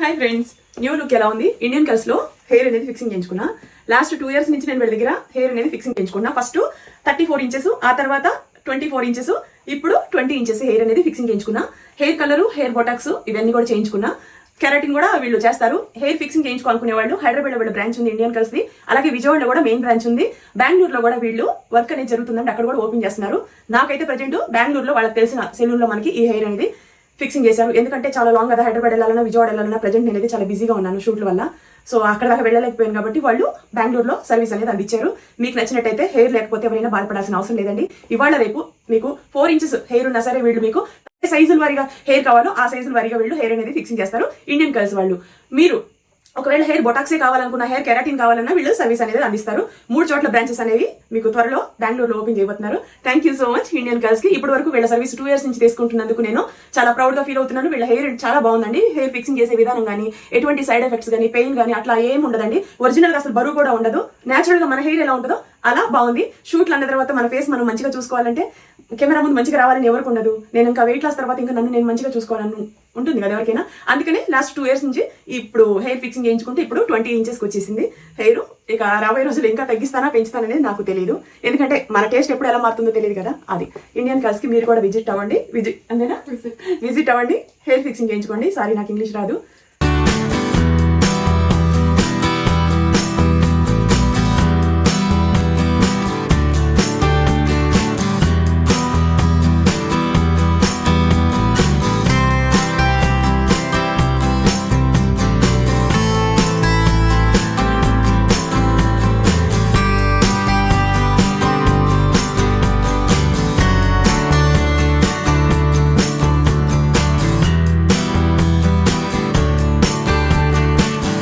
Hi friends, new look ఎలా ఉంది? Indian calls లో హెయిర్ అనేది ఫిక్సింగ్ చేయించుకున్నా. లాస్ట్ 2 years నుంచి నేను వీళ్ళ దగ్గర హెయిర్ అనేది ఫిక్సింగ్ చేయించుకున్నా. ఫస్ట్ 34 inches, ఆ తర్వాత 24 inches, ఇప్పుడు 20 inches హెయిర్ అనేది ఫిక్సింగ్ చేయించుకున్నా. హెయిర్ కలర్, హెయిర్ బొటాక్స్ ఇవన్నీ కూడా చేయించుకున్నా. కెరాటిన్ కూడా వీళ్ళు చేస్తారు. హెయిర్ ఫిక్సింగ్ చేయించుకోవాలనుకునే వాళ్ళు హైదరాబాద్ లో వీళ్ళ బ్రాంచ్ ఉంది, ఇండియన్ కల్స్ ది. అలాగే విజయవాడలో కూడా మెయిన్ బ్రాంచ్ ఉంది. బెంగళూరులో కూడా వీళ్ళు వర్క్ అనేది జరుగుతుందండి, అక్కడ కూడా ఓపెన్ చేస్తున్నారు. నాకైతే ప్రజెంట్ బెంగళూరులో వాళ్ళకి తెలిసిన సెలూన్ లో మనకి ఈ హెయిర్ అనేది ఫిక్సింగ్ చేశారు. ఎందుకంటే చాలా లాంగ్ కదా, హైదరాబాద్ వెళ్ళాలన్నా విజయవాడ వెళ్ళాలన్నా ప్రజెంట్ నేనైతే చాలా బిజీగా ఉన్నాను షూట్ల వల్ల. సో అక్కడ దాకా వెళ్ళలేకపోయాను కాబట్టి వాళ్ళు బెంగళూరులో సర్వీస్ అనేది అందించారు. మీకు నచ్చినట్టయితే హెయిర్ లేకపోతే ఎవరైనా బాధపడాల్సిన అవసరం లేదండి. ఇవాళ రేపు మీకు 4 inches హెయిర్ ఉన్నా సరే వీళ్ళు మీకు సైజుల వారిగా హెయిర్ కావాలో ఆ సైజుల వారిగా వీళ్ళు హెయిర్ అనేది ఫిక్సింగ్ చేస్తారు ఇండియన్ కల్స్ వాళ్ళు. మీరు ఒకవేళ హెయిర్ బొటాక్సే కావాలనుకున్న, హెయిర్ కెరాటిన్ కావాలన్నా వీళ్ళు సర్వీస్ అనేది అందిస్తారు. 3 చోట్ల బ్రాంచెస్ అనేవి మీకు త్వరలో బెంగళూరులో ఓపెన్ చేయబోతున్నారు. Thank you so much Indian calls కి. ఇప్పటి వరకు వీళ్ళ సర్వీస్ 2 years నుంచి తీసుకుంటున్నందుకు నేను చాలా ప్రౌడ్ గా ఫీల్ అవుతున్నాను. వీళ్ళ హెయిర్ చాలా బాగుందండి. హెయిర్ ఫిక్సింగ్ చేసే విధానం కానీ, ఎటువంటి సైడ్ ఎఫెక్ట్స్ కానీ, పెయిన్ కానీ అట్లా ఏం ఉండదండి. ఒరిజినల్ గా అసలు బరువు కూడా ఉండదు. నేచురల్ గా మన హెయిర్ ఎలా ఉంటుందో అలా బాగుంది. షూట్లు అన్న తర్వాత మన ఫేస్ మనం మంచిగా చూసుకోవాలంటే కెమెరా ముందు మంచిగా రావాలని ఎవరికి ఉండదు. నేను ఇంకా వెయిట్ లాస్ తర్వాత ఇంకా నన్ను నేను మంచిగా చూసుకోవాలని ఉంటుంది కదా ఎవరికైనా. అందుకనే లాస్ట్ 2 years నుంచి ఇప్పుడు హెయిర్ ఫిక్సింగ్ చేయించుకుంటే ఇప్పుడు 20 inches వచ్చేసింది హెయిర్. ఇక రాబోయే రోజులు ఇంకా తగ్గిస్తానా పెంచుతాననేది నాకు తెలియదు. ఎందుకంటే మన టేస్ట్ ఎప్పుడు ఎలా మారుతుందో తెలియదు కదా. అది ఇండియన్ కల్స్ కి మీరు కూడా విజిట్ అవ్వండి. విజిట్ అవ్వండి, హెయిర్ ఫిక్సింగ్ చేయించుకోండి. సారీ నాకు ఇంగ్లీష్ రాదు.